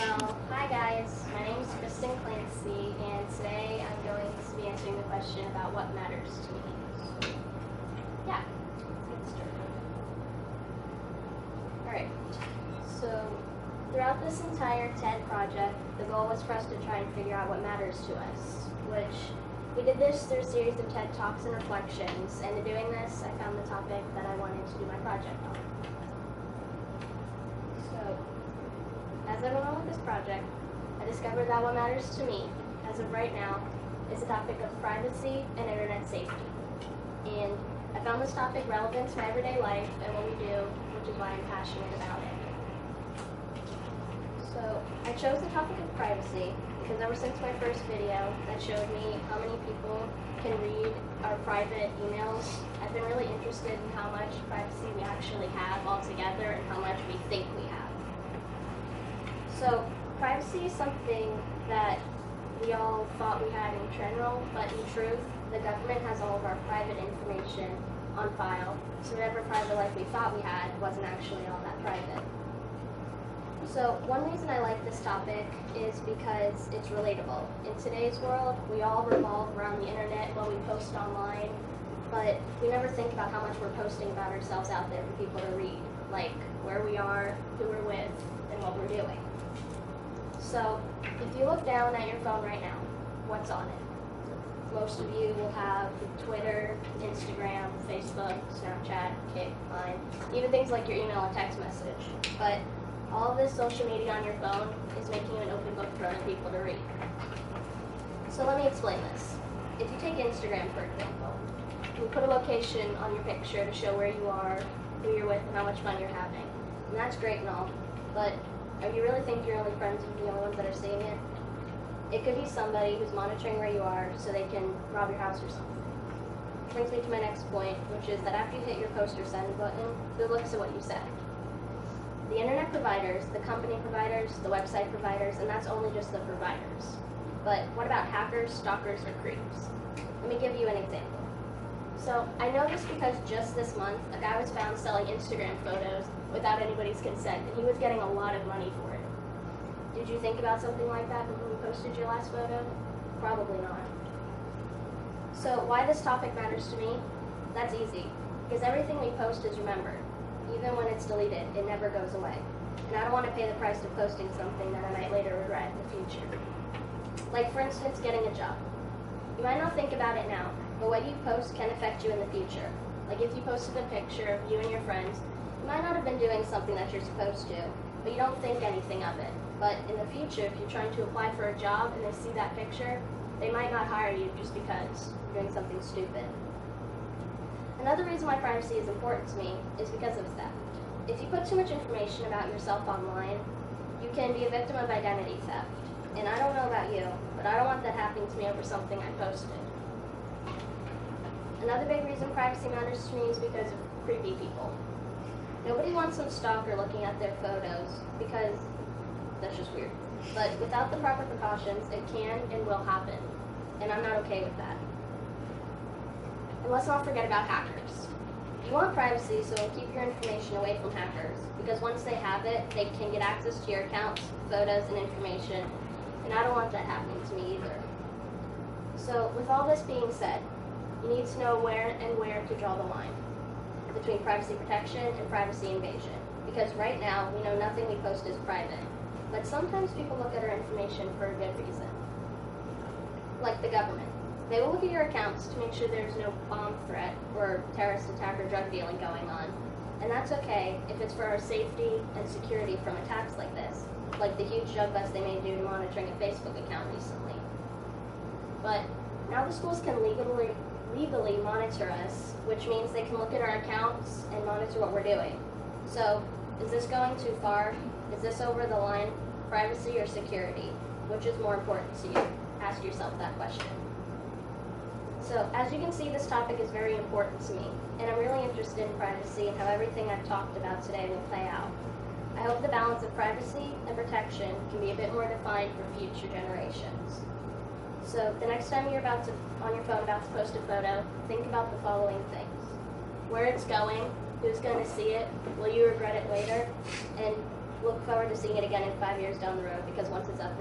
Well, hi guys, my name is Kristin C, and today I'm going to be answering the question about what matters to me. So, yeah, let's get started. Alright, so throughout this entire TED project, the goal was for us to try and figure out what matters to us, which we did this through a series of TED Talks and reflections, and in doing this, I found the topic that I wanted to do my project on. So, as I went on with this project, I discovered that what matters to me, as of right now, is the topic of privacy and internet safety. And I found this topic relevant to my everyday life and what we do, which is why I'm passionate about it. So, I chose the topic of privacy because ever since my first video that showed me how many people can read our private emails, I've been really interested in how much privacy we actually have altogether and how much we think we have. So, privacy is something that we all thought we had in general, but in truth, the government has all of our private information on file, so whatever private life we thought we had wasn't actually all that private. So, one reason I like this topic is because it's relatable. In today's world, we all revolve around the internet, what we post online, but we never think about how much we're posting about ourselves out there for people to read, like where we are, who we're with, and what we're doing. So, if you look down at your phone right now, what's on it? Most of you will have Twitter, Instagram, Facebook, Snapchat, Kik, Line, even things like your email and text message. But all of this social media on your phone is making you an open book for other people to read. So let me explain this. If you take Instagram, for example, you put a location on your picture to show where you are, who you're with, and how much fun you're having. And that's great and all, but you really think you're only friends with the only ones that are seeing it? It could be somebody who's monitoring where you are so they can rob your house or something. Brings me to my next point, which is that after you hit your post or send button, who looks at what you said? The internet providers, the company providers, the website providers, and that's only just the providers. But what about hackers, stalkers, or creeps? Let me give you an example. So I know this because just this month, a guy was found selling Instagram photos without anybody's consent, and he was getting a lot of money for it. Did you think about something like that when you posted your last photo? Probably not. So why this topic matters to me? That's easy, because everything we post is remembered. Even when it's deleted, it never goes away. And I don't want to pay the price of posting something that I might later regret in the future. Like, for instance, getting a job. You might not think about it now, but what you post can affect you in the future. Like if you posted a picture of you and your friends, you might not have been doing something that you're supposed to, but you don't think anything of it. But in the future, if you're trying to apply for a job and they see that picture, they might not hire you just because you're doing something stupid. Another reason why privacy is important to me is because of theft. If you put too much information about yourself online, you can be a victim of identity theft. And I don't know about you, but I don't want that happening to me over something I posted. Another big reason privacy matters to me is because of creepy people. Nobody wants some stalker looking at their photos because that's just weird. But without the proper precautions, it can and will happen. And I'm not okay with that. And let's not forget about hackers. You want privacy, so keep your information away from hackers, because once they have it, they can get access to your accounts, photos, and information, and I don't want that happening to me either. So, with all this being said, you need to know where to draw the line between privacy protection and privacy invasion, because right now, we know nothing we post is private, but sometimes people look at our information for a good reason. Like the government. They will look at your accounts to make sure there's no bomb threat or terrorist attack or drug dealing going on. And that's okay if it's for our safety and security from attacks like this, like the huge drug bust they made due to monitoring a Facebook account recently. But now the schools can legally monitor us, which means they can look at our accounts and monitor what we're doing. So, is this going too far? Is this over the line? Privacy or security? Which is more important to you? Ask yourself that question. So, as you can see, this topic is very important to me, and I'm really interested in privacy and how everything I've talked about today will play out. I hope the balance of privacy and protection can be a bit more defined for future generations. So, the next time you're on your phone about to post a photo, think about the following things. Where it's going, who's going to see it, will you regret it later, and look forward to seeing it again in 5 years down the road, because once it's up,